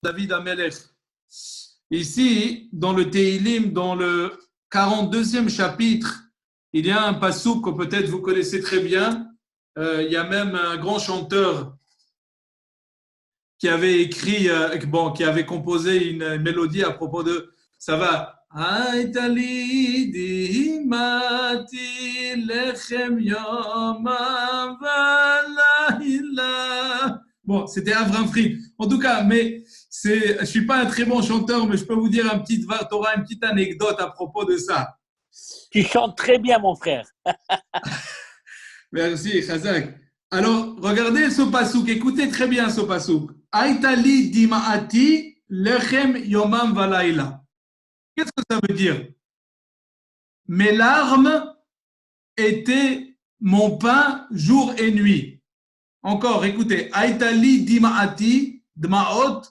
David Amelech. Ici, dans le Teilim, dans le 42e chapitre, il y a un passouk que peut-être vous connaissez très bien. Il y a même un grand chanteur qui avait écrit, qui avait composé une mélodie à propos de ça va. Aïtali dimati lechem yomam valayla. Bon, c'était Avram Fried. En tout cas, mais je suis pas un très bon chanteur, mais je peux vous dire tu auras une petite anecdote à propos de ça. Tu chantes très bien, mon frère. Merci, Khazak. Alors, regardez ce pasouk, écoutez très bien ce pasouk. Aïtali dima'ati lechem yomam valayla. Qu'est-ce que ça veut dire? Mes larmes étaient mon pain jour et nuit. Encore, écoutez. Aïtali dima'ati dma'ot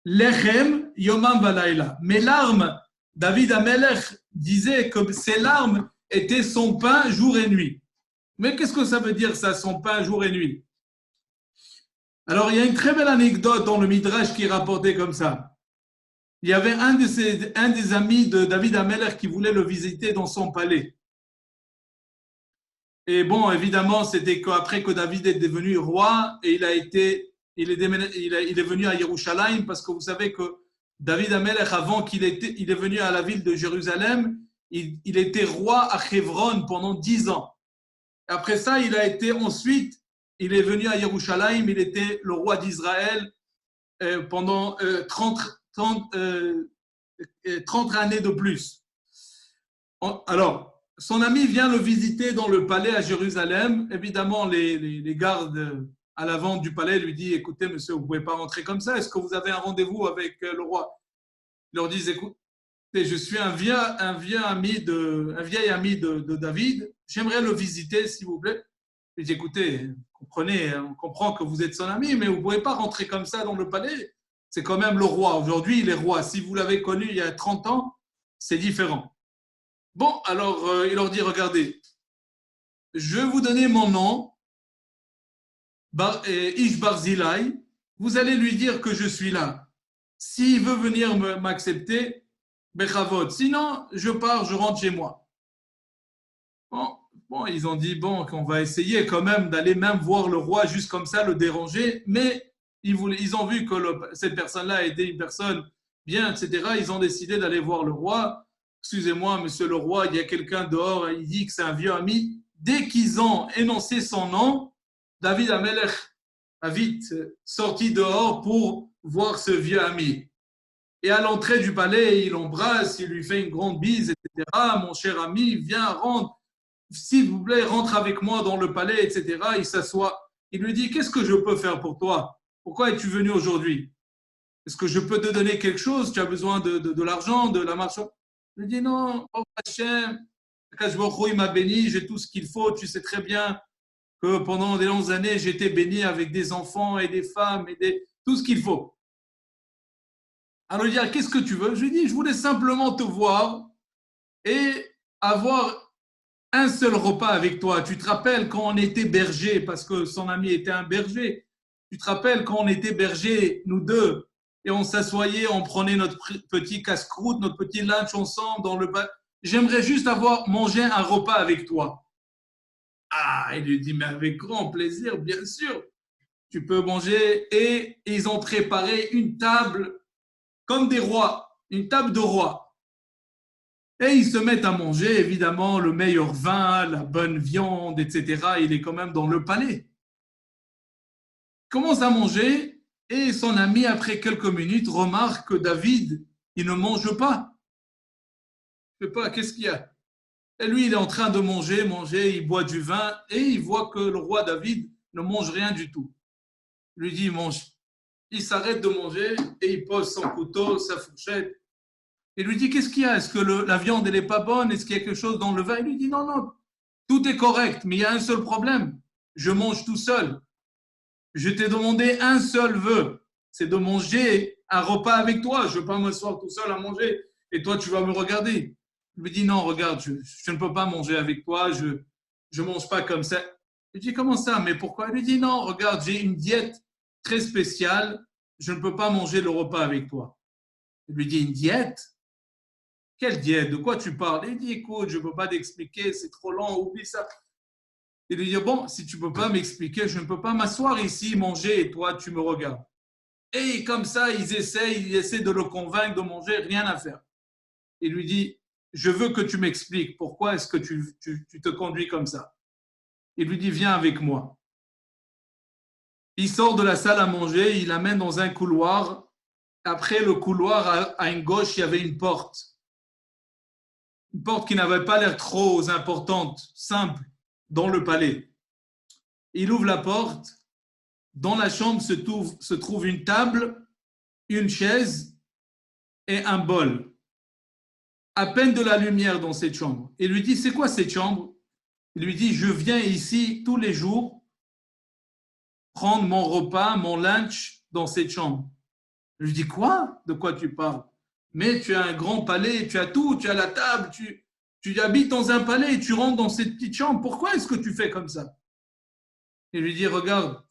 lechem yomam valayla. Mes larmes, David Amelech disait que ses larmes étaient son pain jour et nuit. Mais qu'est-ce que ça veut dire ça, son pain jour et nuit? Alors, il y a une très belle anecdote dans le Midrash qui est rapportée comme ça. Il y avait un des amis de David Amelech qui voulait le visiter dans son palais. Et bon, évidemment, c'était qu'après que David est devenu roi et il est venu à Yerushalayim parce que vous savez que David Amelech, avant il est venu à la ville de Jérusalem, il était roi à Hebron pendant 10 ans. Après ça, il est venu à Yerushalayim, il était le roi d'Israël pendant 30 années de plus. Alors, son ami vient le visiter dans le palais à Jérusalem. Évidemment, les gardes à l'avant du palais lui disent « Écoutez, monsieur, vous ne pouvez pas rentrer comme ça. Est-ce que vous avez un rendez-vous avec le roi ?» Ils leur disent « Écoutez, je suis un vieil ami de David. J'aimerais le visiter, s'il vous plaît. » Il dit « Écoutez, comprenez, on comprend que vous êtes son ami, mais vous ne pouvez pas rentrer comme ça dans le palais. C'est quand même le roi. Aujourd'hui, il est roi. Si vous l'avez connu il y a 30 ans, c'est différent. » Bon, alors il leur dit, regardez, je vais vous donner mon nom, Ish Barzilai, vous allez lui dire que je suis là. S'il veut venir m'accepter, Bechavot. Sinon, je pars, je rentre chez moi. Bon, ils ont dit, bon, qu'on va essayer quand même d'aller même voir le roi juste comme ça, le déranger, mais ils ont vu que cette personne-là était une personne bien, etc. Ils ont décidé d'aller voir le roi. Excusez-moi, monsieur le roi, il y a quelqu'un dehors, il dit que c'est un vieux ami. Dès qu'ils ont énoncé son nom, David Amelech a vite sorti dehors pour voir ce vieux ami. Et à l'entrée du palais, il l'embrasse, il lui fait une grande bise, etc. Mon cher ami, viens, rentre, s'il vous plaît, rentre avec moi dans le palais, etc. Il s'assoit. Il lui dit, qu'est-ce que je peux faire pour toi? Pourquoi es-tu venu aujourd'hui? Est-ce que je peux te donner quelque chose? Tu as besoin de l'argent, de la marchandise? Il lui dit, non, oh Hachem, il m'a béni, j'ai tout ce qu'il faut. Tu sais très bien que pendant des longues années, j'ai été béni avec des enfants et des femmes et tout ce qu'il faut. Alors il dit, qu'est-ce que tu veux? Je lui dis, je voulais simplement te voir et avoir un seul repas avec toi. Tu te rappelles quand on était berger, parce que son ami était un berger, tu te rappelles quand on était berger, nous deux, et on s'assoyait, on prenait notre petit casse-croûte, notre petit lunch ensemble dans le bar. J'aimerais juste manger un repas avec toi. Ah, il lui dit, mais avec grand plaisir, bien sûr, tu peux manger. Et ils ont préparé une table comme des rois, une table de rois. Et ils se mettent à manger, évidemment, le meilleur vin, la bonne viande, etc. Il est quand même dans le palais. Il commence à manger et son ami, après quelques minutes, remarque que David, il ne mange pas. Je ne sais pas, qu'est-ce qu'il y a? Et lui, il est en train de manger, il boit du vin et il voit que le roi David ne mange rien du tout. Il lui dit, mange. Il s'arrête de manger et il pose son couteau, sa fourchette. Il lui dit, qu'est-ce qu'il y a? Est-ce que la viande, elle n'est pas bonne? Est-ce qu'il y a quelque chose dans le vin? Il lui dit, non, non, tout est correct, mais il y a un seul problème. Je mange tout seul. Je t'ai demandé un seul vœu, c'est de manger un repas avec toi. Je ne veux pas m'asseoir tout seul à manger et toi, tu vas me regarder. Il lui dit, non, regarde, je ne peux pas manger avec toi, je ne mange pas comme ça. Il lui dit, comment ça? Mais pourquoi? Il lui dit, non, regarde, j'ai une diète très spéciale je ne peux pas manger le repas avec toi. Il lui dit, une diète? Quelle diète? De quoi tu parles? Il dit, écoute, je ne peux pas t'expliquer, c'est trop long, oublie ça. Il lui dit, bon, si tu ne peux pas m'expliquer, je ne peux pas m'asseoir ici, manger, et toi, tu me regardes. Et comme ça, ils essaient de le convaincre de manger, rien à faire. Il lui dit, je veux que tu m'expliques, pourquoi est-ce que tu te conduis comme ça? Il lui dit, viens avec moi. Il sort de la salle à manger, il l'amène dans un couloir. Après le couloir, à une gauche, il y avait une porte. Une porte qui n'avait pas l'air trop importante, simple, dans le palais. Il ouvre la porte. Dans la chambre se trouve une table, une chaise et un bol. À peine de la lumière dans cette chambre. Il lui dit, c'est quoi cette chambre? Il lui dit, je viens ici tous les jours prendre mon repas, mon lunch dans cette chambre. Je lui dis, quoi? De quoi tu parles? Mais tu as un grand palais, tu as tout, tu as la table, tu habites dans un palais et tu rentres dans cette petite chambre. Pourquoi est-ce que tu fais comme ça? Il lui dit, regarde,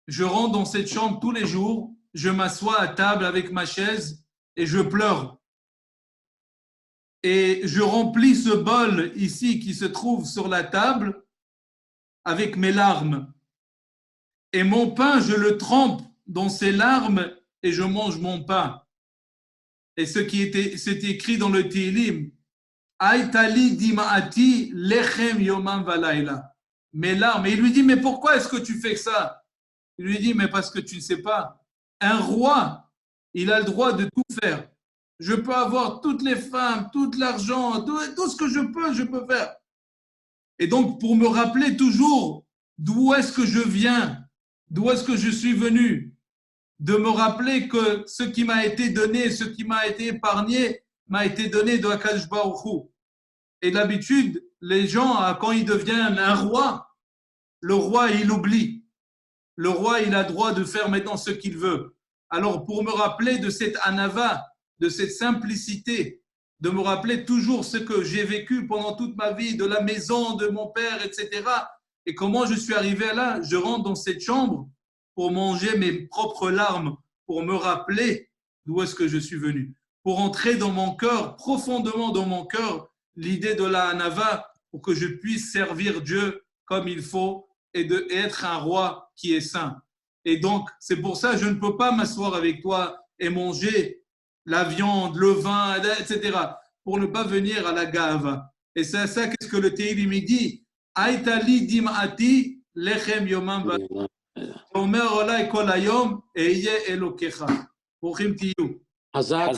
je rentre dans cette chambre tous les jours, je m'assois à table avec ma chaise et je pleure. Et je remplis ce bol ici qui se trouve sur la table avec mes larmes. Et mon pain, je le trempe dans ces larmes et je mange mon pain. Et c'est écrit dans le Tehillim, Aïtali dima'ati lechem yomam valayla. Mes larmes. Et il lui dit, mais pourquoi est-ce que tu fais ça? Il lui dit, mais parce que tu ne sais pas. Un roi, il a le droit de tout faire. Je peux avoir toutes les femmes, tout l'argent, tout ce que je peux faire. Et donc, pour me rappeler toujours d'où est-ce que je viens, d'où est-ce que je suis venu, de me rappeler que ce qui m'a été donné, ce qui m'a été épargné, m'a été donné de Akadosh Baruch Hu. Et d'habitude, les gens, quand ils deviennent un roi, le roi, il oublie. Le roi, il a le droit de faire maintenant ce qu'il veut. Alors, pour me rappeler de cette anava, de cette simplicité, de me rappeler toujours ce que j'ai vécu pendant toute ma vie, de la maison de mon père, etc., et comment je suis arrivé là, je rentre dans cette chambre pour manger mes propres larmes, pour me rappeler d'où est-ce que je suis venu, pour entrer dans mon cœur, profondément dans mon cœur, l'idée de la anava, pour que je puisse servir Dieu comme il faut et être un roi qui est saint. Et donc, c'est pour ça que je ne peux pas m'asseoir avec toi et manger la viande, le vin, etc., pour ne pas venir à la gava. Et c'est ça qu'est-ce que le Tehillim dit. Aïtali dim'ati lechem yomam va. Omer olai kol hayom eye elokecha. Brouchim tiyu. Hazak.